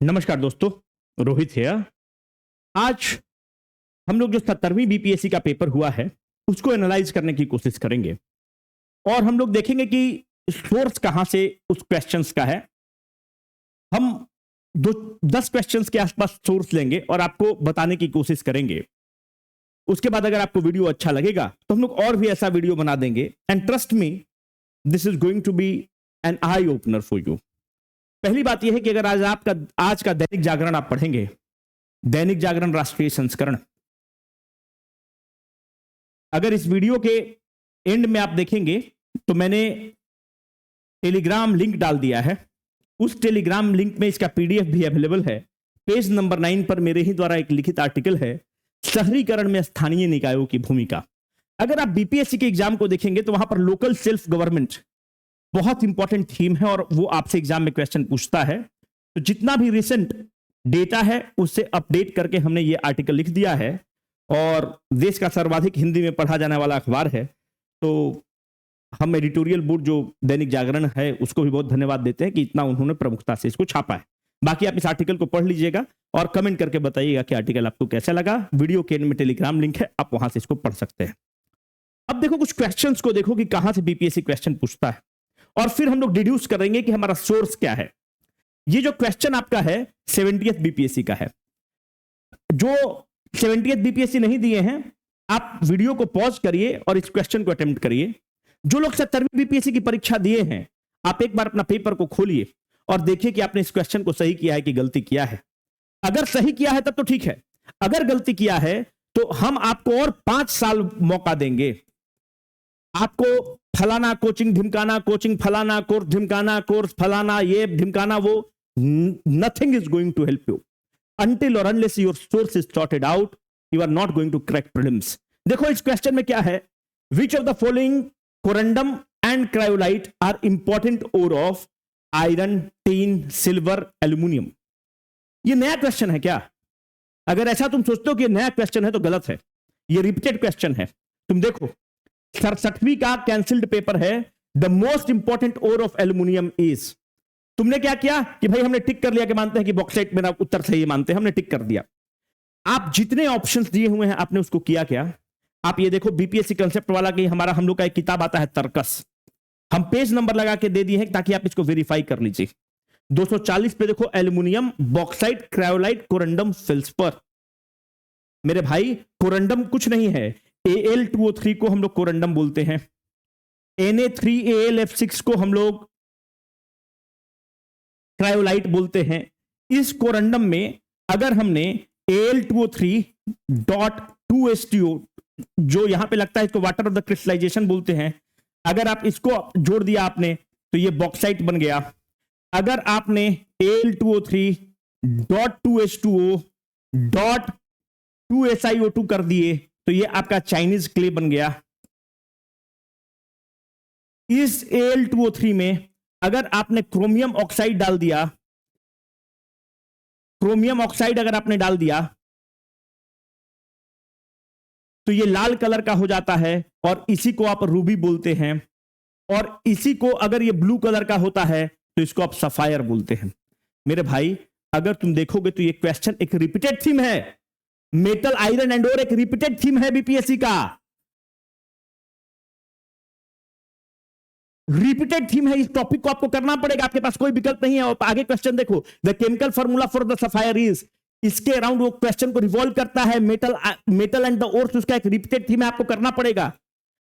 नमस्कार दोस्तों, रोहित है। आज हम लोग जो 17वीं बीपीएससी का पेपर हुआ है उसको एनालाइज करने की कोशिश करेंगे और हम लोग देखेंगे कि सोर्स कहां से उस क्वेश्चंस का है। हम दो 10 क्वेश्चंस के आसपास सोर्स लेंगे और आपको बताने की कोशिश करेंगे। उसके बाद अगर आपको वीडियो अच्छा लगेगा तो हम लोग और भी ऐसा वीडियो बना देंगे। And trust me, this is going to be an eye opener for you. पहली बात यह है कि अगर आज का दैनिक जागरण आप पढ़ेंगे, दैनिक जागरण राष्ट्रीय संस्करण, अगर इस वीडियो के एंड में आप देखेंगे तो मैंने टेलीग्राम लिंक डाल दिया है। उस टेलीग्राम लिंक में इसका पीडीएफ भी अवेलेबल है। पेज नंबर 9 पर मेरे ही द्वारा एक लिखित आर्टिकल है, शहरीकरण में स्थानीय निकायों की भूमिका। अगर आप बीपीएससी के एग्जाम को देखेंगे तो वहां पर लोकल सेल्फ गवर्नमेंट बहुत इंपॉर्टेंट थीम है और वो आपसे एग्जाम में क्वेश्चन पूछता है। तो जितना भी रिसेंट डेटा है उससे अपडेट करके हमने ये आर्टिकल लिख दिया है और देश का सर्वाधिक हिंदी में पढ़ा जाने वाला अखबार है। तो हम एडिटोरियल बोर्ड जो दैनिक जागरण है उसको भी बहुत धन्यवाद देते हैं कि इतना उन्होंने प्रमुखता से इसको छापा है। बाकी आप इस आर्टिकल को पढ़ लीजिएगा और कमेंट करके बताइएगा कि आर्टिकल आपको कैसा लगा। वीडियो के एंड में टेलीग्राम लिंक है, आप वहां से इसको पढ़ सकते हैं। अब देखो कुछ क्वेश्चंस को देखो कि कहां से बीपीएससी क्वेश्चन पूछता है और फिर हम लोग डिड्यूस करेंगे कि हमारा सोर्स क्या है। ये जो क्वेश्चन आपका है 70th बीपीएससी का है। जो 70th बीपीएससी नहीं दिए हैं, आप वीडियो को पॉज करिए और इस क्वेश्चन को अटेम्प्ट करिए। जो लोग 70वीं बीपीएससी की परीक्षा दिए हैं, आप एक बार अपना पेपर को खोलिए और देखिए कि आपने इस क्वेश्चन को सही किया है कि गलती किया है। अगर सही किया है तब तो ठीक है, अगर गलती किया है तो हम आपको और 5 साल मौका देंगे। आपको फलाना कोचिंग ढिमकाना, कोचिंग फलाना, कोर्स ढिमकाना, कोर्स फलाना, ये ढिमकाना, वो nothing is going to help you until or unless your source is sorted out, you are not going to crack prelims. देखो इस क्वेश्चन में क्या है, which of the following corundum and cryolite are important ore of iron, tin, silver, aluminium? ये नया question है क्या? अगर ऐसा तुम सोचते हो कि ये नया क्वेश्चन है तो गलत है, ये रिपीटेड क्वेश्चन है। तुम देखो 67वीं का कैंसिल्ड पेपर है, the most important ore of aluminium is. तुमने क्या किया कि भाई हमने टिक कर लिया कि मानते हैं कि बॉक्साइट, मेरा उत्तर सही मानते हैं, हमने टिक कर दिया। आप जितने ऑप्शंस दिए हुए हैं आपने उसको किया क्या? आप ये देखो बीपीएससी कंसेप्ट वाला कि हमारा हम लोग का एक किताब आता है तर्कस, हम पेज नंबर लगा के दे दिए हैं ताकि आप इसको वेरीफाई कर लीजिए। 240 पे देखो aluminium, bauxite, cryolite, corundum, feldspar. मेरे भाई कोरंडम कुछ नहीं है, Al2O3 को हम लोग कोरंडम बोलते हैं, Na3AlF6 को हम लोग क्रायोलाइट बोलते हैं। इस कोरंडम में अगर हमने Al2O3.2H2O, जो यहां पे लगता है इसको वाटर ऑफ द क्रिस्टलाइजेशन बोलते हैं, अगर आप इसको जोड़ दिया आपने तो ये बॉक्साइट बन गया। अगर आपने Al2O3.2H2O.2SiO2 कर दिए तो ये आपका चाइनीज क्ले बन गया। इस Al2O3 में अगर आपने क्रोमियम ऑक्साइड डाल दिया, क्रोमियम ऑक्साइड अगर आपने डाल दिया तो ये लाल कलर का हो जाता है और इसी को आप रूबी बोलते हैं। और इसी को अगर ये ब्लू कलर का होता है तो इसको आप सफायर बोलते हैं। मेरे भाई अगर तुम देखोगे तो ये क्वेश्चन एक रिपीटेड थीम है, मेटल, आयरन एंड ओर एक रिपीटेड थीम है बीपीएससी का, रिपीटेड थीम है। इस टॉपिक को आपको करना पड़ेगा, आपके पास कोई विकल्प नहीं है। और आगे क्वेश्चन देखो, the chemical formula for the sapphire is, इसके अराउंड वो क्वेश्चन को रिवॉल्व करता है। मेटल एंड द ओर्स उसका एक रिपीटेड थीम है, आपको करना पड़ेगा।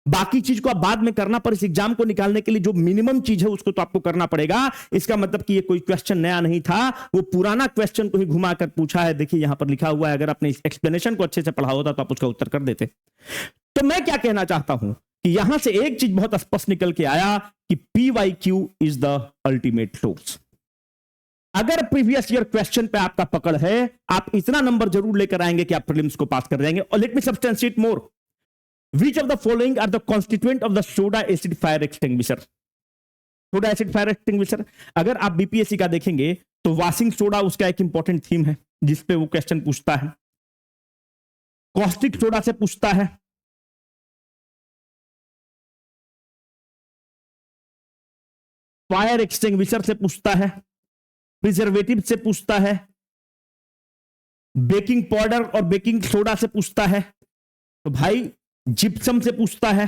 बाकी चीज को आप बाद में करना, पर इस एग्जाम को निकालने के लिए जो मिनिमम चीज है उसको तो आपको करना पड़ेगा। इसका मतलब कि ये कोई क्वेश्चन नया नहीं था, वो पुराना क्वेश्चन को ही घुमाकर पूछा है। देखिए यहां पर लिखा हुआ है, अगर आपने एक्सप्लेनेशन को अच्छे से पढ़ा होता तो आप उसका उत्तर कर देते। तो मैं क्या कहना चाहता हूं कि यहां से एक चीज बहुत स्पष्ट निकल के आया कि PYQ is the ultimate source. अगर प्रीवियस ईयर क्वेश्चन पे आपका पकड़ है, आप इतना नंबर जरूर लेकर आएंगे कि आप प्रीलिम्स को पास कर जाएंगे। और let me substantiate more, which of the following are the constituent of the soda acid fire extinguisher? Soda acid fire extinguisher अगर आप बीपीएससी का देखेंगे तो वाशिंग सोडा उसका एक इंपॉर्टेंट थीम है जिसपे वो क्वेश्चन पूछता है। कॉस्टिक सोडा से पूछता है, फायर एक्सटिंग्विशर से पूछता है, प्रिजर्वेटिव से पूछता है, बेकिंग पाउडर और बेकिंग सोडा से पूछता है, तो भाई जिप्सम से पूछता है,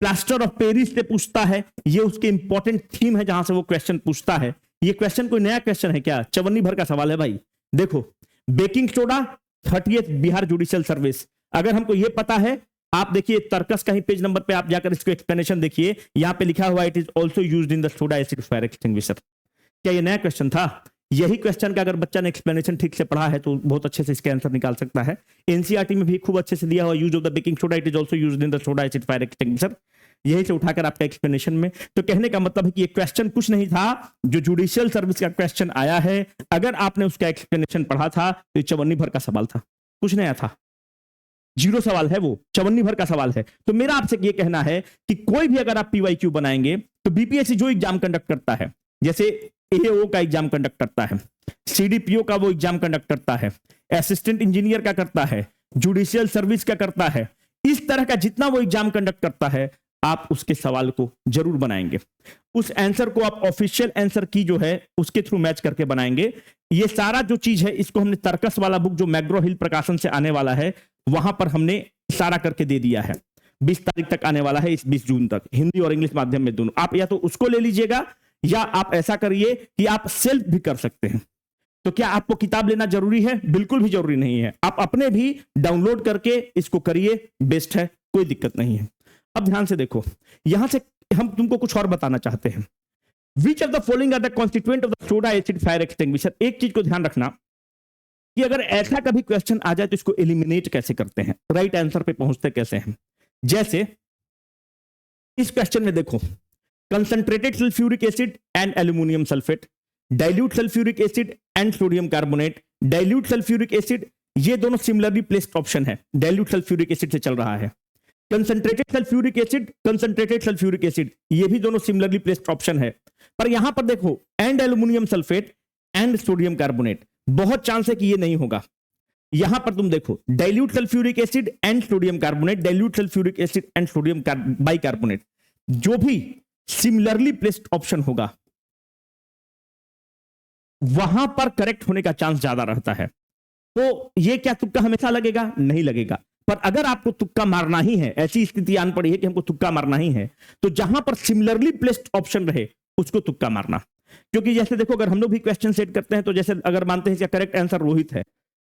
प्लास्टर ऑफ पेरिस से पूछता है। ये उसके इंपॉर्टेंट थीम है जहां से वो क्वेश्चन पूछता है। ये क्वेश्चन कोई नया क्वेश्चन है क्या? चवन्नी भर का सवाल है भाई। देखो, baking soda 30th Bihar judicial service, अगर हमको ये पता है, आप देखिए तर्कस का ही पेज नंबर पे आप जाकर इसको एक्सप्लेनेशन देखिए, यहां पे लिखा हुआ it is also used in the soda acid fire extinguisher. क्या ये नया क्वेश्चन था? यही क्वेश्चन का अगर बच्चा ने एक्सप्लेनेशन ठीक से पढ़ा है तो बहुत अच्छे से इसके आंसर निकाल सकता है। एनसीईआरटी में भी खूब अच्छे से दिया हुआ, use of the baking soda it is also used in the soda acid fire extinguisher, यही से उठाकर आपका एक्सप्लेनेशन में। तो कहने का मतलब है कि ये क्वेश्चन कुछ नहीं था, जो जुडिशियल सर्विस का क्वेश्चन आया है, अगर आपने उसका एक्सप्लेनेशन पढ़ा था तो ये चवन्नी भर का सवाल था, कुछ नया था, जीरो सवाल है, वो चवन्नी भर का सवाल है। तो मेरा आपसे ये कहना है कि कोई भी अगर आप पीवाईक्यू बनाएंगे तो बीपीएससी जो एग्जाम कंडक्ट करता है, जैसे एओ का एग्जाम कंडक्ट करता है, सीडीपीओ का वो एग्जाम कंडक्ट करता है, असिस्टेंट इंजीनियर का करता है, जुडिशियल सर्विस का करता है, इस तरह का जितना वो एग्जाम कंडक्ट करता है, आप उसके सवाल को जरूर बनाएंगे। उस आंसर को आप ऑफिशियल आंसर की जो है उसके थ्रू मैच करके बनाएंगे। ये सारा जो चीज है इसको हमने तर्कस वाला बुक जो मैग्रो हिल प्रकाशन से आने वाला है वहां पर हमने सारा करके दे दिया है। 20 तारीख तक आने वाला है, इस 20 जून तक, हिंदी और इंग्लिश माध्यम में दोनों। आप या तो उसको ले लीजिएगा या आप ऐसा करिए कि आप सेल्फ भी कर सकते हैं। तो क्या आपको किताब लेना जरूरी है? बिल्कुल भी जरूरी नहीं है, आप अपने भी डाउनलोड करके इसको करिए, बेस्ट है, कोई दिक्कत नहीं है। अब ध्यान से देखो, यहां से हम तुमको कुछ और बताना चाहते हैं। Which of the following are the constituent of the soda acid fire extinguisher. एक चीज को ध्यान रखना कि अगर ऐसा कभी क्वेश्चन आ जाए तो इसको एलिमिनेट कैसे करते हैं, राइट आंसर पे पहुंचते कैसे हैं। जैसे इस क्वेश्चन में देखो, concentrated sulphuric acid and aluminium sulphate, dilute sulphuric acid and sodium carbonate, dilute sulphuric acid, ये दोनों सिमिलरली प्लेस्ड ऑप्शन है, डाइल्यूट सल्फ्यूरिक एसिड से चल रहा है। Concentrated sulphuric acid, concentrated sulphuric acid, ये भी दोनों सिमिलरली प्लेस्ड ऑप्शन है। पर यहां पर देखो and aluminium sulphate and sodium carbonate, बहुत चांस है कि ये नहीं होगा। यहां पर तुम देखो dilute sulphuric acid and sodium carbonate, dilute sulphuric acid and sodium bicarbonate, जो भी सिमिलरली प्लेस्ड ऑप्शन होगा वहां पर करेक्ट होने का चांस ज्यादा रहता है। तो ये क्या तुक्का हमेशा लगेगा? नहीं लगेगा। पर अगर आपको तुक्का मारना ही है, ऐसी स्थिति आन पड़ी है कि हमको तुक्का मारना ही है, तो जहां पर सिमिलरली प्लेस्ड ऑप्शन रहे उसको तुक्का मारना। क्योंकि जैसे देखो, अगर हम लोग भी क्वेश्चन सेट करते हैं तो जैसे अगर मानते हैं कि करेक्ट आंसर रोहित है,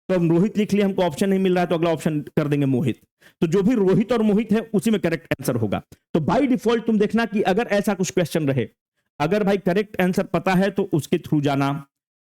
तो हम रोहित लिख लिया, हमको ऑप्शन नहीं मिल रहा है तो अगला ऑप्शन कर देंगे मोहित। तो जो भी रोहित और मोहित है उसी में करेक्ट आंसर होगा। तो बाय डिफॉल्ट तुम देखना कि अगर ऐसा कुछ क्वेश्चन रहे, अगर भाई करेक्ट आंसर पता है तो उसके थ्रू जाना,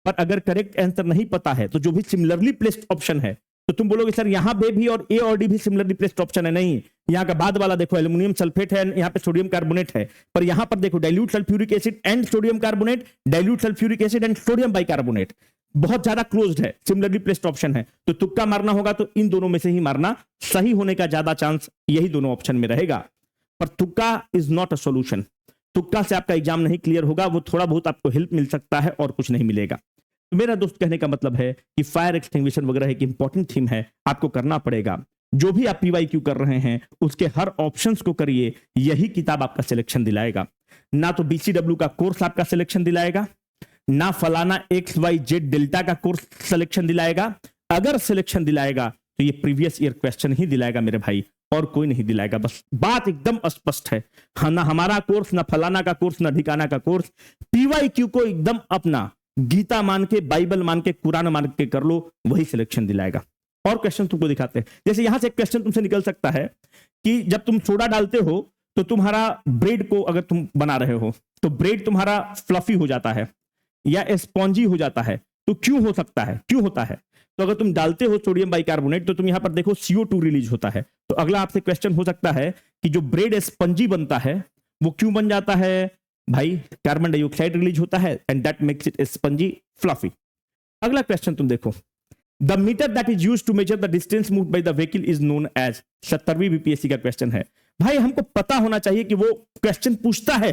पर अगर करेक्ट आंसर नहीं पता है तो जो भी सिमिलरली प्लेस्ड ऑप्शन है, तो तुम बोलोगे सर यहां पे भी और ए और डी भी सिमिलरली प्लेस्ड ऑप्शन है। नहीं, यहां का बाद वाला देखो एल्यूमिनियम सल्फेट है, यहां पे सोडियम कार्बोनेट है, पर यहां पर देखो dilute sulphuric acid and sodium carbonate, dilute sulphuric acid and sodium bicarbonate, बहुत ज्यादा क्लोज्ड है, सिमिलरली प्लेस्ड ऑप्शन है। तो तुक्का मारना होगा तो इन दोनों में से ही मारना, सही होने का ज्यादा चांस यही दोनों ऑप्शन में रहेगा। पर तुक्का इज नॉट अ सोल्यूशन। तुक्का से आपका एग्जाम नहीं क्लियर होगा, वो थोड़ा बहुत आपको हेल्प मिल सकता है और कुछ नहीं मिलेगा। तो मेरा दोस्त कहने का मतलब है कि फायर एक्सटिंग्विशर वगैरह एक इंपॉर्टेंट थीम है, आपको करना पड़ेगा। जो भी आप पीवाईक्यू कर रहे हैं उसके हर ऑप्शंस को करिए, यही किताब आपका सिलेक्शन दिलाएगा। ना तो बीसीडब्ल्यू का कोर्स आपका सिलेक्शन दिलाएगा, ना फलाना XYZ डेल्टा का कोर्स सिलेक्शन दिलाएगा। अगर सिलेक्शन दिलाएगा तो ये प्रीवियस ईयर क्वेश्चन ही दिलाएगा मेरे भाई, और कोई नहीं दिलाएगा। बस बात एकदम स्पष्ट है, ना हमारा कोर्स, ना फलाना का कोर्स, ना ढिकाना का कोर्स। पीवाईक्यू को एकदम अपना गीता मान के, बाइबल मान के, कुरान मान के कर लो, वही सिलेक्शन दिलाएगा। और क्वेश्चन तुमको दिखाते हैं, जैसे यहां से एक क्वेश्चन तुमसे निकल सकता है कि जब तुम सोडा डालते हो तो तुम्हारा ब्रेड को अगर तुम बना रहे हो तो ब्रेड तुम्हारा फ्लफी हो जाता है या स्पॉन्जी हो जाता है, तो क्यों हो सकता है, क्यों होता है? तो अगर तुम डालते हो सोडियम बाइकार्बोनेट तो तुम यहां पर देखो CO2 रिलीज होता है। तो अगला आपसे क्वेश्चन हो सकता है कि जो ब्रेड स्पंजी बनता है वो क्यों बन जाता है? भाई कार्बन डाइऑक्साइड रिलीज होता है and that makes it spongy fluffy. अगला क्वेश्चन तुम देखो, the meter that is used to measure the distance moved by the vehicle is known as. 70वीं बीपीएससी का क्वेश्चन है। भाई हमको पता होना चाहिए कि वो क्वेश्चन पूछता है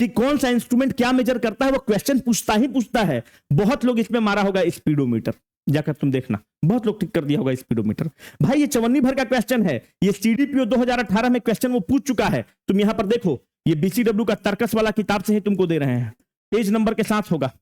कि कौन सा इंस्ट्रूमेंट क्या मेजर करता है, वो क्वेश्चन पूछता है। बहुत लोग इसमें मारा होगा स्पीडोमीटर, जाकर तुम देखना, बहुत लोग टिक कर दिया होगा स्पीडोमीटर। भाई ये चवन्नी भर का क्वेश्चन है, ये सीडीपीओ 2018 में क्वेश्चन वो पूछ चुका है। तुम यहां पर देखो, ये बीसीडब्ल्यू का तर्कस वाला किताब से ही तुमको दे रहे हैं। पेज नंबर के साथ होगा।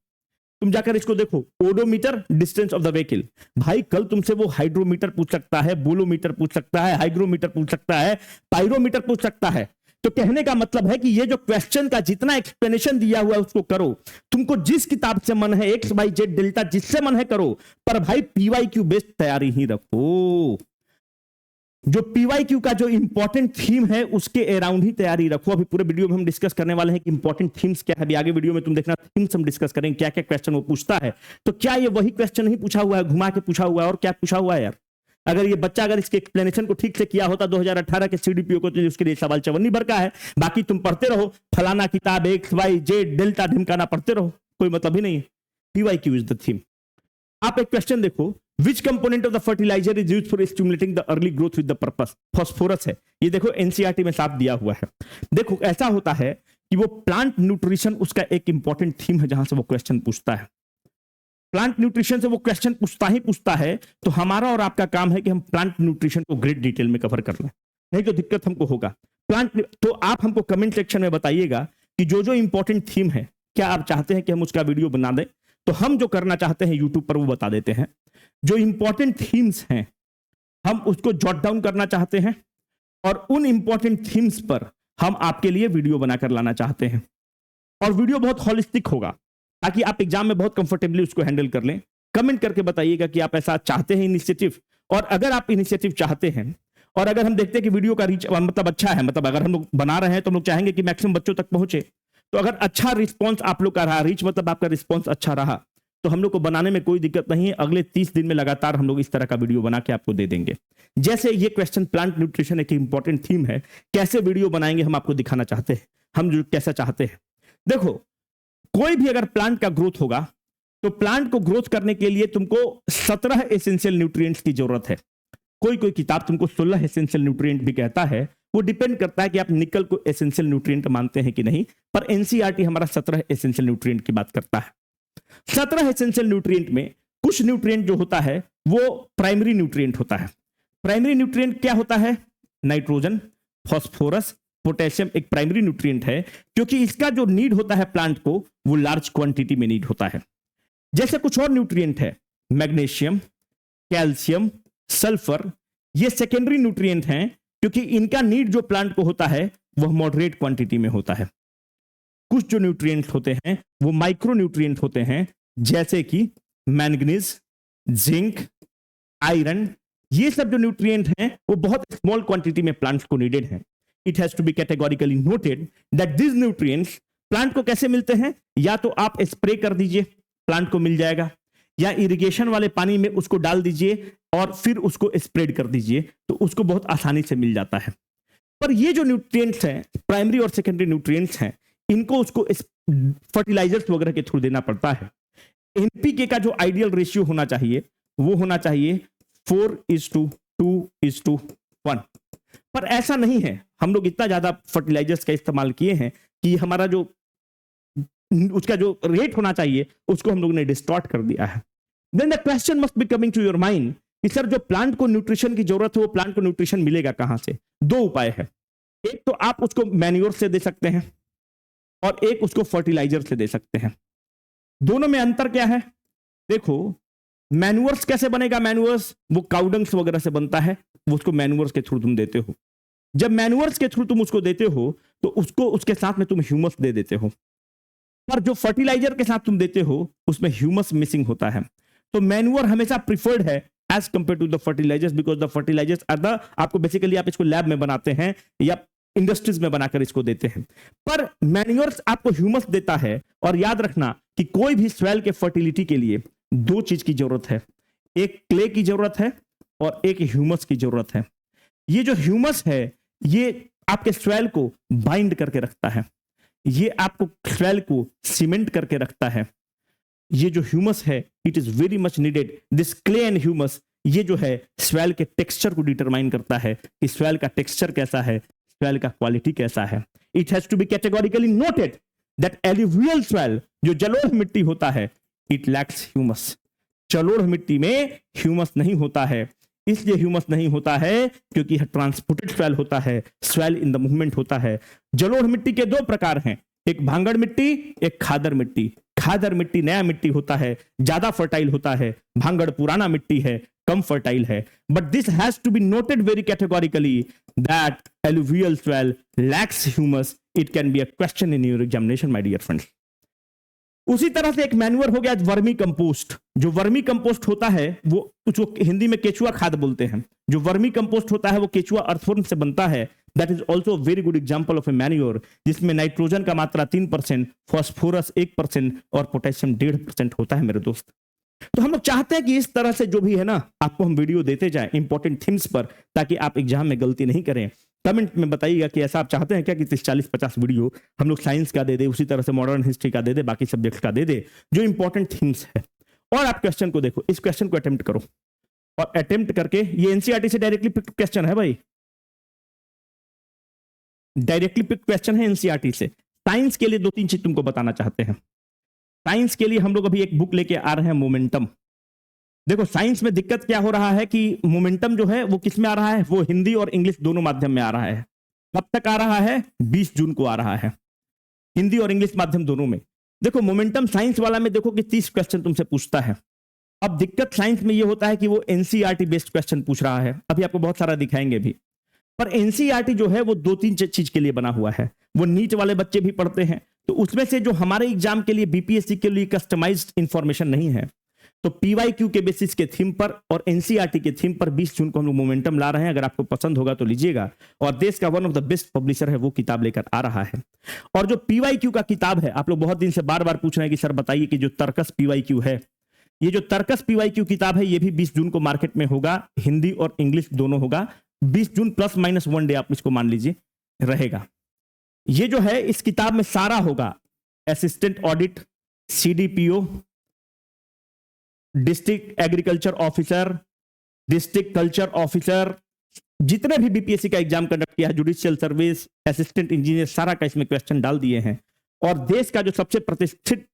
तुम जाकर इसको देखो, odometer distance of the vehicle. भाई कल तुमसे वो हाइड्रोमीटर पूछ सकता है, बोलोमीटर पूछ सकता है, हाइग्रोमीटर पूछ सकता है, पायरोमीटर पूछ सकता है। तो कहने का मतलब है कि ये जो क्वेश्चन का जितना एक्सप्लेनेशन दिया हुआ है उसको करो। तुमको जिस किताब से मन है, एक्स वाई जेड डेल्टा जिससे मन है करो, पर भाई पीवाईक्यू बेस्ड तैयारी ही रखो। जो पीवाईक्यू का जो इंपॉर्टेंट थीम है उसके अराउंड ही तैयारी रखो। अभी पूरे वीडियो में हम डिस्कस करने वाले हैं कि इंपॉर्टेंट थीम्स क्या है। अभी आगे वीडियो में तुम देखना थीम्स हम डिस्कस करेंगे, क्या क्या क्वेश्चन वो पूछता है। तो क्या ये वही क्वेश्चन नहीं पूछा हुआ है, घुमा के पूछा हुआ है, और क्या पूछा हुआ है यार। अगर ये बच्चा अगर इसके एक्सप्लेनेशन को ठीक से किया होता 2018 के सीडीपीओ को, तो उसके लिए सवाल चवन्नी भर का है। बाकी तुम पढ़ते रहो फलाना किताब एक्स वाई जेड डेल्टा ढिमकाना पढ़ते रहो, कोई मतलब ही नहीं है। PYQ is the theme. आप एक क्वेश्चन देखो, which component of the fertiliser is used for stimulating the early growth with the purpose. Phosphorus है, ये देखो एनसीईआरटी में साफ दिया हुआ है। देखो ऐसा होता है कि वो प्लांट न्यूट्रिशन उसका एक इंपॉर्टेंट थीम है जहां से वो क्वेश्चन पूछता है। प्लांट न्यूट्रिशन से वो क्वेश्चन पूछता है, तो हमारा और आपका काम है कि हम प्लांट न्यूट्रिशन को ग्रेट डिटेल में कवर कर लें, नहीं तो दिक्कत हमको होगा। तो आप हमको कमेंट सेक्शन में बताइएगा कि जो जो इंपॉर्टेंट थीम है, क्या आप चाहते हैं कि हम उसका वीडियो बना दें। तो हम जो करना चाहते हैं यूट्यूब पर वो बता देते हैं। जो इंपॉर्टेंट थीम्स हैं हम उसको जॉट डाउन करना चाहते हैं, और उन इंपॉर्टेंट थीम्स पर हम आपके लिए वीडियो बनाकर लाना चाहते हैं। और वीडियो बहुत हॉलिस्टिक होगा ताकि आप एग्जाम में बहुत कंफर्टेबली उसको हैंडल कर लें। कमेंट करके बताइएगा कि आप ऐसा चाहते हैं इनिशिएटिव, और अगर आप इनिशिएटिव चाहते हैं और अगर हम देखते हैं कि वीडियो का रीच मतलब अच्छा है, मतलब अगर हम लोग बना रहे हैं तो हम लोग चाहेंगे कि मैक्सिमम बच्चों तक पहुंचे। तो अगर अच्छा रिस्पॉन्स आप लोग का रहा, रीच मतलब आपका रिस्पॉन्स अच्छा रहा, तो हम लोग को बनाने में कोई दिक्कत नहीं है। अगले 30 दिन में लगातार हम लोग इस तरह का वीडियो बना के आपको दे देंगे। जैसे ये क्वेश्चन प्लांट न्यूट्रिशन एक इंपॉर्टेंट थीम है, कैसे वीडियो बनाएंगे हम आपको दिखाना चाहते हैं, हम जो कैसा चाहते हैं। देखो कोई भी अगर प्लांट का ग्रोथ होगा तो प्लांट को ग्रोथ करने के लिए तुमको 17 एसेंशियल न्यूट्रिएंट्स की जरूरत है। कोई कोई किताब तुमको 16 एसेंशियल न्यूट्रिएंट भी कहता है, वो डिपेंड करता है कि आप निकल को एसेंशियल न्यूट्रिएंट मानते हैं कि नहीं। पर एनसीईआरटी हमारा 17 एसेंशियल न्यूट्रिएंट की बात करता है। 17 एसेंशियल न्यूट्रिएंट में कुछ न्यूट्रिएंट जो होता है वो प्राइमरी न्यूट्रिएंट होता है। प्राइमरी न्यूट्रिएंट क्या होता है? नाइट्रोजन, फास्फोरस, पोटेशियम एक प्राइमरी न्यूट्रिएंट है, क्योंकि इसका जो नीड होता है प्लांट को वो लार्ज क्वांटिटी में नीड होता है। जैसे कुछ और न्यूट्रिएंट है, मैग्नीशियम, कैल्शियम, सल्फर, ये सेकेंडरी न्यूट्रिएंट हैं, क्योंकि इनका नीड जो प्लांट को होता है वह मॉडरेट क्वांटिटी में होता है। कुछ जो न्यूट्रिएंट्स होते हैं वो माइक्रो न्यूट्रिएंट होते हैं, जैसे कि मैंगनीज, जिंक, आयरन, ये सब जो न्यूट्रिएंट हैं वो बहुत स्मॉल क्वांटिटी में प्लांट्स को नीडेड हैं। It has to be categorically noted that this nutrients plant को कैसे मिलते हैं? या तो आप स्प्रे कर दीजिए, प्लांट को मिल जाएगा, या इरिगेशन वाले पानी में उसको डाल दीजिए और फिर उसको स्प्रेड कर दीजिए, तो उसको बहुत आसानी से मिल जाता है। पर ये जो न्यूट्रिएंट्स हैं, प्राइमरी और सेकेंडरी न्यूट्रिएंट्स हैं, इनको उसको फर्टिलाइजर्स वगैरह के थ्रू देना पड़ता है। एनपीके का जो आइडियल रेशियो होना चाहिए वो होना चाहिए 4:2:1। पर ऐसा नहीं है, हम लोग इतना ज्यादा फर्टिलाइजर्स का इस्तेमाल किए हैं कि हमारा जो उसका जो रेट होना चाहिए उसको हम लोग ने डिस्टॉर्ट कर दिया है। Then the question must be coming to your mind कि सर जो प्लांट को न्यूट्रिशन की जरूरत है वो प्लांट को न्यूट्रिशन मिलेगा कहां से? दो उपाय है, एक तो आप उसको मैन्योर से दे सकते हैं और एक उसको फर्टिलाइजर से दे सकते हैं। दोनों में अंतर क्या है? देखो मैन्योर्स कैसे बनेगा? मैन्योर्स वो काउडंग्स वगैरह से बनता है, वो उसको मैन्योर्स के थ्रू तुम देते हो। जब मैन्योर्स के थ्रू तुम उसको देते हो तो उसको उसके साथ में तुम ह्यूमस दे देते हो। पर जो फर्टिलाइजर के साथ तुम देते हो उसमें ह्यूमस मिसिंग होता है। तो मैन्योर हमेशा प्रिफर्ड है as compare to the fertilisers, because the fertilisers are the, आपको बेसिकली आप इसको लैब में बनाते हैं या इंडस्ट्रीज में बनाकर इसको देते हैं। पर मैन्योर्स आपको ह्यूमस देता है। और याद रखना कि कोई भी सॉइल के फर्टिलिटी के लिए दो चीज की जरूरत है, एक क्ले की जरूरत है और एक ह्यूमस की जरूरत है। ये जो ह्यूमस है ये आपके सॉइल को बाइंड करके रखता है, ये आपको सॉइल को सीमेंट करके रखता है। ये जो ह्यूमस है it is very much needed. This clay and humus ये जो है सॉइल के टेक्सचर को डिटरमाइन करता है कि सॉइल का टेक्सचर कैसा है, सॉइल का क्वालिटी कैसा है। It has to be categorically noted that alluvial soil, जो जलोढ़ मिट्टी होता है, इट लैक्स ह्यूमस। जलोढ़ मिट्टी में ह्यूमस नहीं होता है। इसलिए ह्यूमस नहीं होता है क्योंकि ट्रांसपोर्टेड सॉइल होता है, सॉइल इन द मूवमेंट होता है। जलोढ़ मिट्टी के दो प्रकार हैं, एक भांगड़ मिट्टी, एक खादर मिट्टी। खादर मिट्टी नया मिट्टी होता है, ज्यादा फर्टाइल होता है, भांगड़ पुराना मिट्टी है, कम फर्टाइल है। But this has to be noted very categorically that alluvial soil lacks humus. It can be a question in your examination my dear friends. उसी तरह से एक मैन्यूअर हो गया वर्मी कंपोस्ट। जो वर्मी कंपोस्ट होता है वो जो हिंदी में केचुआ खाद बोलते हैं, जो वर्मी कंपोस्ट होता है वो केचुआ अर्थवर्म से बनता है। That is also very good example of A manure, जिसमें नाइट्रोजन का मात्रा 3%, फॉस्फोरस 1% और पोटेशियम 1.5% होता है मेरे दोस्त। तो हम लोग चाहते हैं कि इस तरह से जो भी है ना, आपको हम वीडियो देते जाएं इंपॉर्टेंट थीम्स पर, ताकि आप एग्जाम में गलती नहीं करें। कमेंट में बताइएगा कि ऐसा आप चाहते हैं क्या कि 30-40-50 वीडियो हम लोग साइंस का दे दे, उसी तरह से मॉडर्न हिस्ट्री का दे दे, बाकी सब्जेक्ट का दे दे, जो इंपॉर्टेंट थीम्स है। और आप क्वेश्चन को देखो, इस क्वेश्चन को अटेम्प्ट करो, और अटेम्प्ट करके, ये एनसीईआरटी से डायरेक्टली पिक्ड क्वेश्चन है भाई, डायरेक्टली पिक्ड क्वेश्चन है एनसीईआरटी से। साइंस के लिए 2-3 चीज तुमको बताना चाहते हैं। साइंस के लिए हम लोग अभी एक बुक लेके आ रहे हैं, मोमेंटम। देखो साइंस में दिक्कत क्या हो रहा है कि मोमेंटम जो है वो किस में आ रहा है, वो हिंदी और इंग्लिश दोनों माध्यम में आ रहा है। कब तक आ रहा है? 20 जून को आ रहा है, हिंदी और इंग्लिश माध्यम दोनों में। देखो मोमेंटम साइंस वाला में देखो कि 30 क्वेश्चन तुमसे पूछता है। अब दिक्कत साइंस में ये होता है कि वो एनसीईआरटी बेस्ड क्वेश्चन पूछ रहा है, अभी आपको बहुत सारा दिखाएंगे भी। पर एनसीईआरटी जो है वो 2-3 चीज के लिए बना हुआ है, वो नीट वाले बच्चे भी पढ़ते हैं, तो उसमें से जो हमारे एग्जाम के लिए बीपीएससी के लिए कस्टमाइज्ड इंफॉर्मेशन नहीं है, तो पीवाईक्यू के बेसिस के थीम पर और एनसीईआरटी के थीम पर 20 जून को हम लोग मोमेंटम ला रहे हैं। अगर आपको पसंद होगा तो लीजिएगा, और देश का one of the best publisher है वो किताब लेकर आ रहा है। और जो पीवाईक्यू का किताब है, आप लोग बहुत दिन से बार बार पूछ रहे हैं कि सर बताइए कि जो तर्कस पीवाईक्यू है, ये जो तर्कस पीवाईक्यू किताब है, ये भी 20 जून को मार्केट में होगा, हिंदी और इंग्लिश दोनों होगा। 20 जून +-1 डे आप इसको मान लीजिए रहेगा। ये जो है इस किताब में सारा होगा, assistant audit, CDPO, district agriculture officer, district culture officer, जितने भी बीपीएससी का एग्जाम कंडक्ट किया है, जुडिशियल सर्विस, असिस्टेंट इंजीनियर, सारा का इसमें क्वेश्चन डाल दिए हैं। और देश का जो सबसे प्रतिष्ठित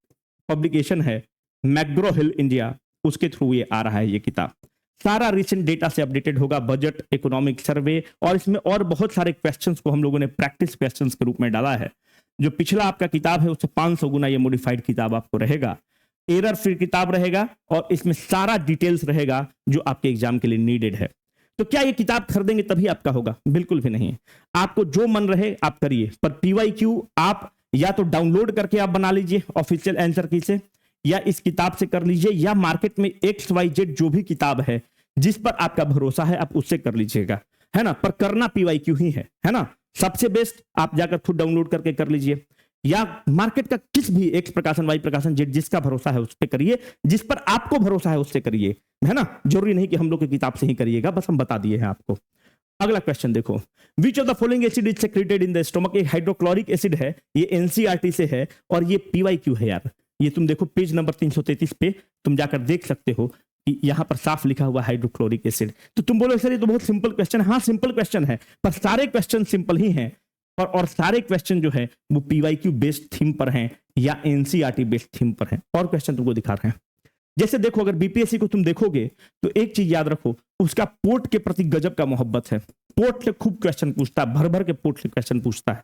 पब्लिकेशन है मैग्रो हिल इंडिया, उसके थ्रू ये आ रहा है ये किताब। सारा रिसेंट डेटा से अपडेटेड होगा, बजट, इकोनॉमिक सर्वे, और इसमें और बहुत सारे क्वेश्चंस को हम लोगों ने प्रैक्टिस क्वेश्चंस के रूप में डाला है। जो पिछला आपका किताब है उससे 500 गुना ये मॉडिफाइड किताब आपको रहेगा, एरर फ्री किताब रहेगा, और इसमें सारा डिटेल्स रहेगा जो आपके एग्जाम के लिए नीडेड है। तो क्या ये किताब खरीदेंगे तभी आपका होगा? बिल्कुल भी नहीं। आपको जो मन रहे आप करिए, पर पीवाईक्यू आप या तो डाउनलोड करके आप बना लीजिए ऑफिशियल आंसर की से, या इस किताब से कर लीजिए, या मार्केट में XYZ जो भी किताब है जिस पर आपका भरोसा है आप उससे कर लीजिएगा, है ना। पर करना पीवाईक्यू ही है ना। सबसे बेस्ट आप जाकर खुद डाउनलोड करके कर लीजिए, या मार्केट का किस भी X प्रकाशन, Y प्रकाशन, Z जिसका भरोसा है उस पर करिए, जिस पर आपको भरोसा है उससे करिए, है ना। जरूरी नहीं कि हम लोग की किताब से ही करिएगा, बस हम बता दिए हैं आपको। अगला क्वेश्चन देखो, विच of the following acid is secreted in the stomach. एक हाइड्रोक्लोरिक एसिड है, ये एनसीईआरटी से है, और ये पीवाईक्यू है यार। ये तुम देखो पेज नंबर 333 पे तुम जाकर देख सकते हो कि यहां पर साफ लिखा हुआ हाइड्रोक्लोरिक एसिड। तो तुम बोलो सर ये तो बहुत सिंपल क्वेश्चन है। हाँ सिंपल क्वेश्चन है, पर सारे क्वेश्चन सिंपल ही हैं, और सारे क्वेश्चन जो है वो पीवाईक्यू बेस्ड थीम पर हैं या एनसीईआरटी बेस्ड थीम पर हैं। और क्वेश्चन तुमको दिखा रहे हैं, जैसे देखो अगर बीपीएससी को तुम देखोगे तो एक चीज याद रखो, उसका पोर्ट के प्रति गजब का मोहब्बत है। पोर्ट से खूब क्वेश्चन पूछता है, भर भर के पोर्ट से क्वेश्चन पूछता है,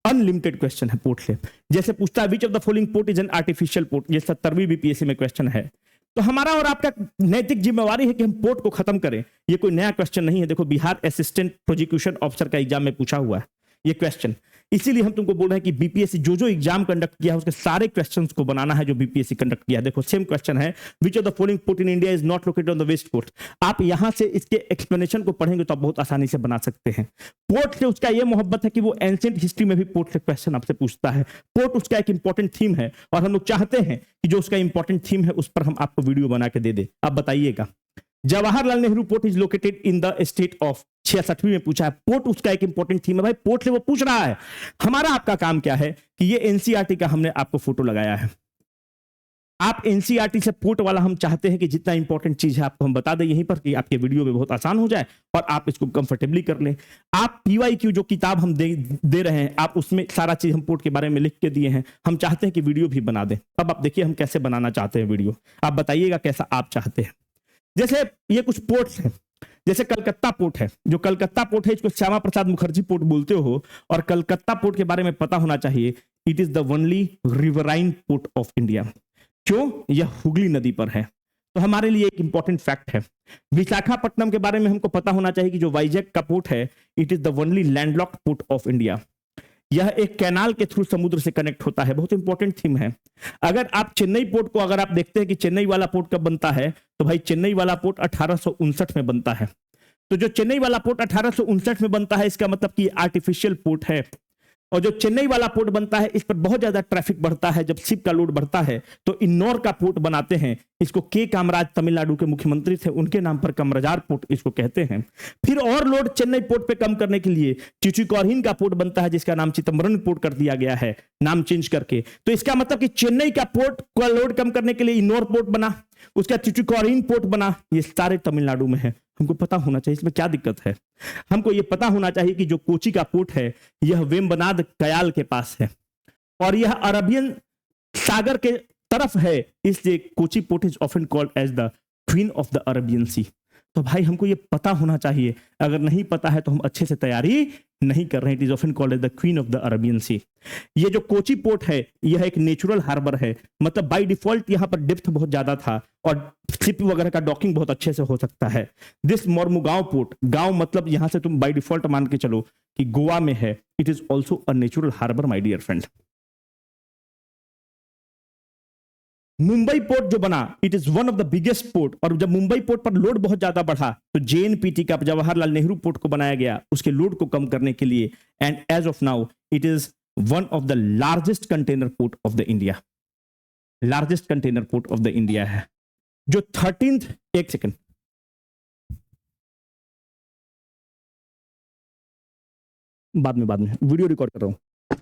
अनलिमिटेड क्वेश्चन है पोर्ट से। जैसे पूछता है which of the following port is an artificial port, ये 70वीं बीपीएससी में क्वेश्चन है। तो हमारा और आपका नैतिक जिम्मेवारी है कि हम पोर्ट को खत्म करें। ये कोई नया क्वेश्चन नहीं है। देखो बिहार असिस्टेंट प्रोसिक्यूशन ऑफिसर का एग्जाम में पूछा हुआ है ये क्वेश्चन। इसीलिए हम तुमको बोल रहे हैं कि बीपीएससी जो एग्जाम कंडक्ट किया है उसके सारे क्वेश्चंस को बनाना है जो बीपीएससी कंडक्ट किया है। देखो सेम क्वेश्चन है, which of the following port in India is not located on the west coast. आप यहां से इसके एक्सप्लेनेशन को पढ़ेंगे तो आप बहुत आसानी से बना सकते हैं। पोर्ट से उसका यह मोहब्बत है कि वो एंशिएंट हिस्ट्री में भी पोर्ट से क्वेश्चन आपसे पूछता है। पोर्ट उसका एक इंपॉर्टेंट थीम है, और हम लोग चाहते हैं कि जो उसका इंपॉर्टेंट थीम है उस पर हम आपको वीडियो बना के दे दे। आप बताइएगा, Jawaharlal Nehru port is located in the state of, 66वीं में पूछा है। पोर्ट उसका एक इंपॉर्टेंट थीम है भाई, पोर्ट से वो पूछ रहा है। हमारा आपका काम क्या है कि ये एनसीईआरटी का हमने आपको फोटो लगाया है। आप एनसीईआरटी से पोर्ट वाला हम चाहते हैं कि जितना इंपॉर्टेंट चीज है आपको हम बता दें यहीं पर, कि आपके वीडियो में बहुत आसान हो जाए और आप इसको कंफर्टेबली कर लें। आप पीवाईक्यू जो किताब हम दे रहे हैं, आप उसमें सारा चीज हम पोर्ट के बारे में लिख के दिए हैं। हम चाहते हैं कि वीडियो भी बना दें। अब आप देखिए हम कैसे बनाना चाहते हैं वीडियो, आप बताइएगा कैसा आप चाहते हैं। जैसे ये कुछ पोर्ट्स हैं, जैसे कलकत्ता पोर्ट है। जो कलकत्ता पोर्ट है इसको श्यामा प्रसाद मुखर्जी पोर्ट बोलते हो, और कलकत्ता पोर्ट के बारे में पता होना चाहिए। It is the only riverine port of India. क्यों? यह हुगली नदी पर है। तो हमारे लिए एक इंपॉर्टेंट फैक्ट है। विशाखापट्टनम के बारे में हमको पता होना चाहिए कि जो वाइजैक का पोर्ट है, it is the only landlocked port of India. यह एक कैनाल के थ्रू समुद्र से कनेक्ट होता है। बहुत इंपॉर्टेंट थीम है। अगर आप चेन्नई पोर्ट को अगर आप देखते हैं कि चेन्नई वाला पोर्ट कब बनता है, तो भाई चेन्नई वाला पोर्ट 1859 में बनता है। तो जो चेन्नई वाला पोर्ट 1859 में बनता है, इसका मतलब कि आर्टिफिशियल पोर्ट है। और जो चेन्नई वाला पोर्ट बनता है, इस पर बहुत ज्यादा ट्रैफिक बढ़ता है। जब शिप का लोड बढ़ता है तो इन्नौर का पोर्ट बनाते हैं। इसको के कामराज तमिलनाडु के मुख्यमंत्री थे, उनके नाम पर कामराजार पोर्ट इसको कहते हैं। फिर और लोड चेन्नई पोर्ट पे कम करने के लिए चिचुकौहिन का पोर्ट बनता है, जिसका नाम चिदम्बरम पोर्ट कर दिया गया है, नाम चेंज करके। तो इसका मतलब कि चेन्नई का पोर्ट का लोड कम करने के लिए इन्नौर पोर्ट बना, उसका चिचुकौहिन पोर्ट बना। ये सारे तमिलनाडु में है। हमको पता होना चाहिए इसमें क्या दिक्कत है। हमको ये पता होना चाहिए कि जो कोची का पोर्ट है, यह वेम्बनाड कयाल के पास है और यह अरबियन सागर के तरफ है, इसलिए Kochi port is often called as the queen of the Arabian sea. तो भाई हमको ये पता होना चाहिए। अगर नहीं पता है तो हम अच्छे से तैयारी नहीं कर रहे हैं। It is often called as the queen of the Arabian sea. ये जो कोची पोर्ट है, यह एक नेचुरल हार्बर है। मतलब बाय डिफॉल्ट यहाँ पर डेप्थ बहुत ज्यादा था और शिप वगैरह का डॉकिंग बहुत अच्छे से हो सकता है। दिस मोरमुगांव पोर्ट, गांव मतलब यहां से तुम बाय डिफॉल्ट मान के चलो कि गोवा में है। It is also a natural harbour my dear friend. Mumbai port जो बना, it is one of the biggest port. और जब मुंबई पोर्ट पर लोड बहुत ज्यादा बढ़ा तो जेएनपीटी का जवाहरलाल नेहरू पोर्ट को बनाया गया उसके लोड को कम करने के लिए। And as of now it is one of the largest container port of the India. Largest container port of the India है। जो 13th, एक सेकेंड, बाद में वीडियो रिकॉर्ड कर रहा हूं।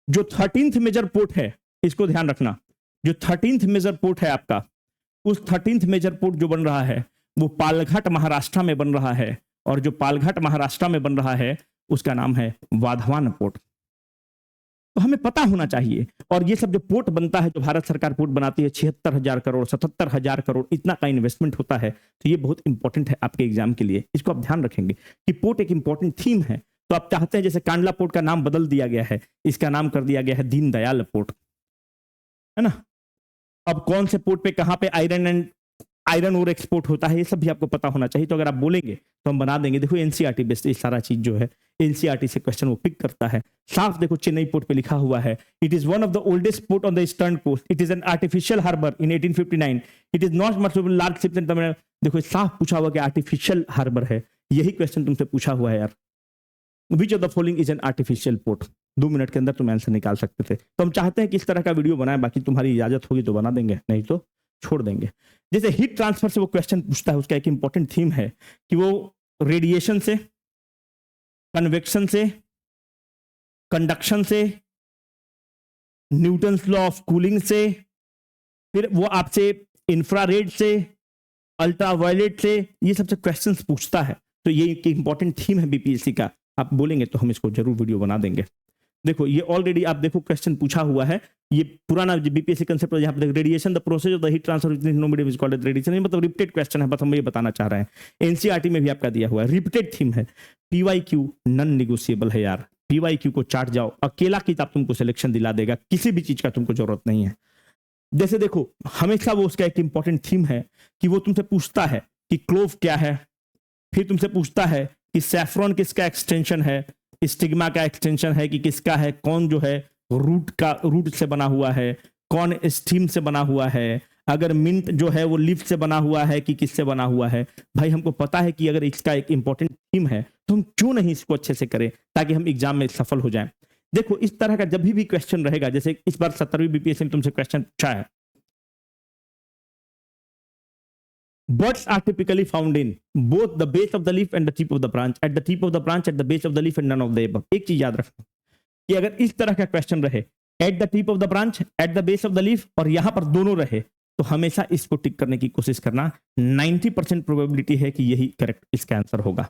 जो 13th मेजर पोर्ट है, इसको ध्यान रखना। जो 13th मेजर पोर्ट है आपका, उस 13th मेजर पोर्ट जो बन रहा है वो पालघाट महाराष्ट्र में बन रहा है। और जो पालघाट महाराष्ट्र में बन रहा है उसका नाम है वाधवान पोर्ट। तो हमें पता होना चाहिए। और ये सब जो पोर्ट बनता है, जो भारत सरकार पोर्ट बनाती है, 76,000 करोड़ 77,000 करोड़ इतना का इन्वेस्टमेंट होता है। तो ये बहुत इंपॉर्टेंट है आपके एग्जाम के लिए। इसको आप ध्यान रखेंगे कि पोर्ट एक इंपॉर्टेंट थीम है। तो आप चाहते हैं, जैसे कांडला पोर्ट का नाम बदल दिया गया है, इसका नाम कर दिया गया है दीनदयाल पोर्ट, है ना। अब कौन से पोर्ट पे कहां पे आयरन और एक्सपोर्ट होता है, ये सब भी आपको पता होना चाहिए। तो अगर आप बोलेंगे तो हम बना देंगे। देखो एनसीईआरटी बेस्ड ये सारा चीज जो है, एनसीईआरटी से क्वेश्चन वो पिक करता है। साफ देखो चेन्नई पोर्ट पे लिखा हुआ है, it is one of the oldest port on the eastern coast. It is an artificial harbour in 1859। It is not much large ships in Tamil Nadu. देखो साफ पूछा हुआ कि आर्टिफिशियल हार्बर है। यही क्वेश्चन तुमसे पूछा हुआ है यार। विच of the following is an artificial port. 2 minute के अंदर तुम आंसर निकाल सकते थे। तो हम चाहते हैं कि इस तरह का वीडियो बनाए। बाकी तुम्हारी इजाजत होगी तो बना देंगे, नहीं तो छोड़ देंगे। जैसे हीट ट्रांसफर से वो क्वेश्चन पूछता है, उसका एक इंपॉर्टेंट थीम है कि वो रेडिएशन से, कन्वेक्शन से, कंडक्शन से, न्यूटन्स लॉ ऑफ कूलिंग से, फिर वो आपसे इंफ्रारेड से, अल्ट्रावायलेट से, ये सबसे क्वेश्चंस पूछता है। तो ये एक इंपॉर्टेंट थीम है बीपीएससी का। आप बोलेंगे तो हम इसको जरूर वीडियो बना देंगे। देखो ये ऑलरेडी आप देखो क्वेश्चन पूछा हुआ है। ये पुराना बीपीएससी कंसेप्ट है। यहाँ पे radiation the process of the heat transfer no medium is called radiation. ये मतलब रिपीटेड क्वेश्चन है, बस हम ये बताना चाह रहे हैं। एनसीईआरटी में भी आपका दिया हुआ है, रिपीटेड थीम है। पीवाईक्यू नॉन नेगोशिएबल है यार। पीवाईक्यू को चाट जाओ, अकेला किताब तुमको सिलेक्शन दिला देगा, किसी भी चीज का तुमको जरूरत नहीं है। जैसे देखो हमेशा वो उसका एक इंपॉर्टेंट थीम है कि वो तुमसे पूछता है कि क्लोव क्या है, फिर तुमसे पूछता है कि सैफ्रॉन किसका एक्सटेंशन है, स्टिग्मा का एक्सटेंशन है कि किसका है, कौन जो है रूट से बना हुआ है, कौन स्टीम से बना हुआ है, अगर मिंट जो है वो लीफ से बना हुआ है कि किससे बना हुआ है। भाई हमको पता है कि अगर इसका एक इंपॉर्टेंट थीम है तो हम क्यों नहीं इसको अच्छे से करें ताकि हम एग्जाम में सफल हो जाएं। देखो इस तरह का जब भी क्वेश्चन रहेगा, जैसे इस बार 17वीं बीपीएससी में तुमसे क्वेश्चन पूछा है, Buds are typically found in both the base of the leaf and the tip of the branch, at the tip of the branch, at the base of the leaf and none of the above। एक चीज याद रखना कि अगर इस तरह का question रहे, at the tip of the branch, at the base of the leaf, और यहां पर दोनों रहे, तो हमेशा इसको टिक करने की कोशिश करना। 90% प्रोबेबिलिटी है कि यही करेक्ट इसका आंसर होगा।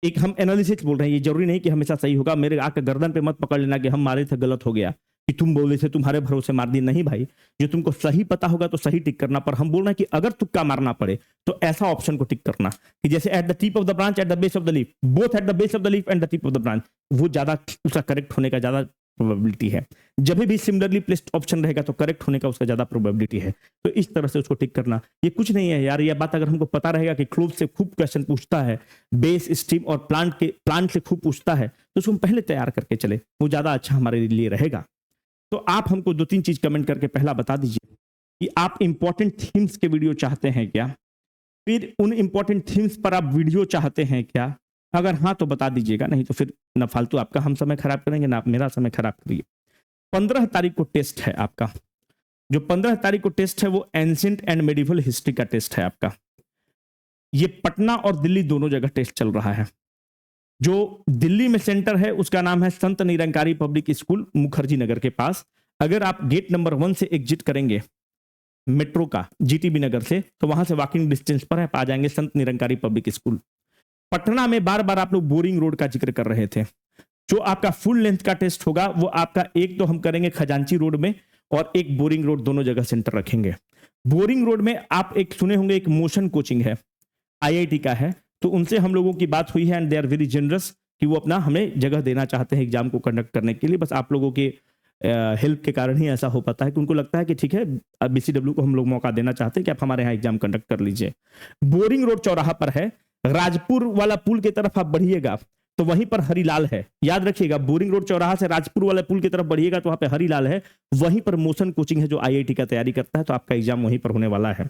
एक हम एनालिसिस बोल रहे हैं, ये जरूरी नहीं कि हमेशा सही होगा। मेरे आके गर्दन पे मत पकड़ लेना कि हम मारे थे गलत हो गया, कि तुम बोले थे तुम्हारे भरोसे मार दी। नहीं भाई, जो तुमको सही पता होगा तो सही टिक करना। पर हम बोल रहे हैं कि अगर तुक्का मारना पड़े तो ऐसा ऑप्शन को टिक करना कि जैसे at the tip of the branch, at the base of the leaf, both at the base of the leaf and the tip of the branch, वो ज्यादा उसका करेक्ट होने का ज्यादा प्रोबेबिलिटी है। जब भी सिमिलरली प्लेस्ड ऑप्शन रहेगा तो करेक्ट होने का उसका ज्यादा प्रोबेबिलिटी है। तो इस तरह से उसको टिक करना, ये कुछ नहीं है यार। ये बात अगर हमको पता रहेगा कि क्लोव से खूब क्वेश्चन पूछता है, बेस, स्टीम और प्लांट से खूब पूछता है, तो उसको हम पहले तैयार करके चले, वो ज्यादा अच्छा हमारे लिए रहेगा। तो आप हमको 2-3 चीज कमेंट करके पहला बता दीजिए कि आप इंपॉर्टेंट थीम्स के वीडियो चाहते हैं क्या, फिर उन इंपॉर्टेंट थीम्स पर आप वीडियो चाहते हैं क्या। अगर हाँ तो बता दीजिएगा, नहीं तो फिर ना फालतू आपका हम समय खराब करेंगे ना आप मेरा समय खराब करिए। 15 तारीख को टेस्ट है आपका। जो 15 तारीख को टेस्ट है वो एंशिएंट एंड मेडिवल हिस्ट्री का टेस्ट है आपका। ये पटना और दिल्ली दोनों जगह टेस्ट चल रहा है। जो दिल्ली में सेंटर है उसका नाम है संत निरंकारी पब्लिक स्कूल, मुखर्जी नगर के पास। अगर आप गेट नंबर 1 से एग्जिट करेंगे मेट्रो का जीटीबी नगर से, तो वहां से वॉकिंग डिस्टेंस पर आप आ जाएंगे संत निरंकारी पब्लिक स्कूल। पटना में बार बार आप लोग बोरिंग रोड का जिक्र कर रहे थे। जो आपका फुल लेंथ का टेस्ट होगा वो आपका एक तो हम करेंगे खजांची रोड में और एक बोरिंग रोड, दोनों जगह सेंटर रखेंगे। बोरिंग रोड में आप एक सुने होंगे एक मोशन कोचिंग है, आईआईटी का है, तो उनसे हम लोगों की बात हुई है and they are very generous कि वो अपना हमें जगह देना चाहते हैं एग्जाम को कंडक्ट करने के लिए। बस आप लोगों के हेल्प के कारण ही ऐसा हो पाता है कि उनको लगता है कि ठीक है बीसीडब्ल्यू को हम लोग मौका देना चाहते हैं कि आप हमारे यहाँ एग्जाम कंडक्ट कर लीजिए। बोरिंग रोड चौराहा पर है, राजपुर वाला पुल की तरफ आप बढ़िएगा तो वहीं पर हरीलाल है। याद रखिएगा, बोरिंग रोड चौराहा से राजपुर वाले पुल की तरफ बढ़िएगा तो वहां पे हरीलाल है, वहीं पर मोशन कोचिंग है जो आईआईटी का तैयारी करता है, तो आपका एग्जाम वहीं पर होने वाला है।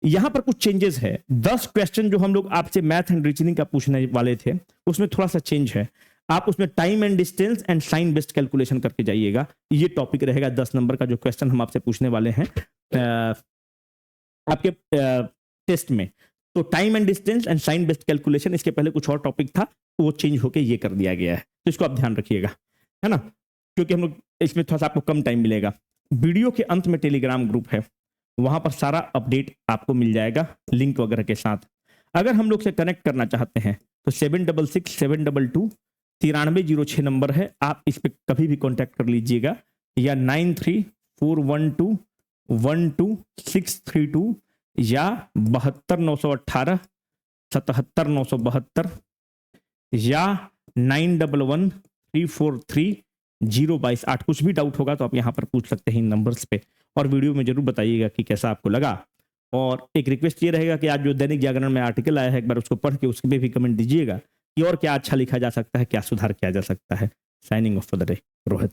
यहां पर कुछ चेंजेस है। 10 क्वेश्चन जो हम लोग आपसे मैथ एंड रीजनिंग का पूछने वाले थे उसमें थोड़ा सा चेंज है। आप उसमें time and distance and sign based calculation करके जाइएगा। ये टॉपिक रहेगा 10 नंबर का जो क्वेश्चन हम आपसे पूछने वाले हैं आपके टेस्ट में। तो time and distance and sign based calculation, इसके पहले कुछ और टॉपिक था वो चेंज होके ये कर दिया गया है, तो इसको आप ध्यान रखिएगा, है ना, क्योंकि हम लोग इसमें थोड़ा सा आपको कम टाइम मिलेगा। वीडियो के अंत में टेलीग्राम ग्रुप है, वहां पर सारा अपडेट आपको मिल जाएगा लिंक वगैरह के साथ। अगर हम लोग से कनेक्ट करना चाहते हैं तो 7667229306 नंबर है, आप इस पर कभी भी कॉन्टैक्ट कर लीजिएगा, या 9341212632 या 72918 77972 या 9113433028। कुछ भी डाउट होगा तो आप यहाँ पर पूछ सकते हैं इन नंबर्स पे, और वीडियो में जरूर बताइएगा कि कैसा आपको लगा। और एक रिक्वेस्ट ये रहेगा कि आज जो दैनिक जागरण में आर्टिकल आया है एक बार उसको पढ़ के उसके पे भी कमेंट दीजिएगा कि और क्या अच्छा लिखा जा सकता है, क्या सुधार किया जा सकता है। Signing off for the day, Rohit.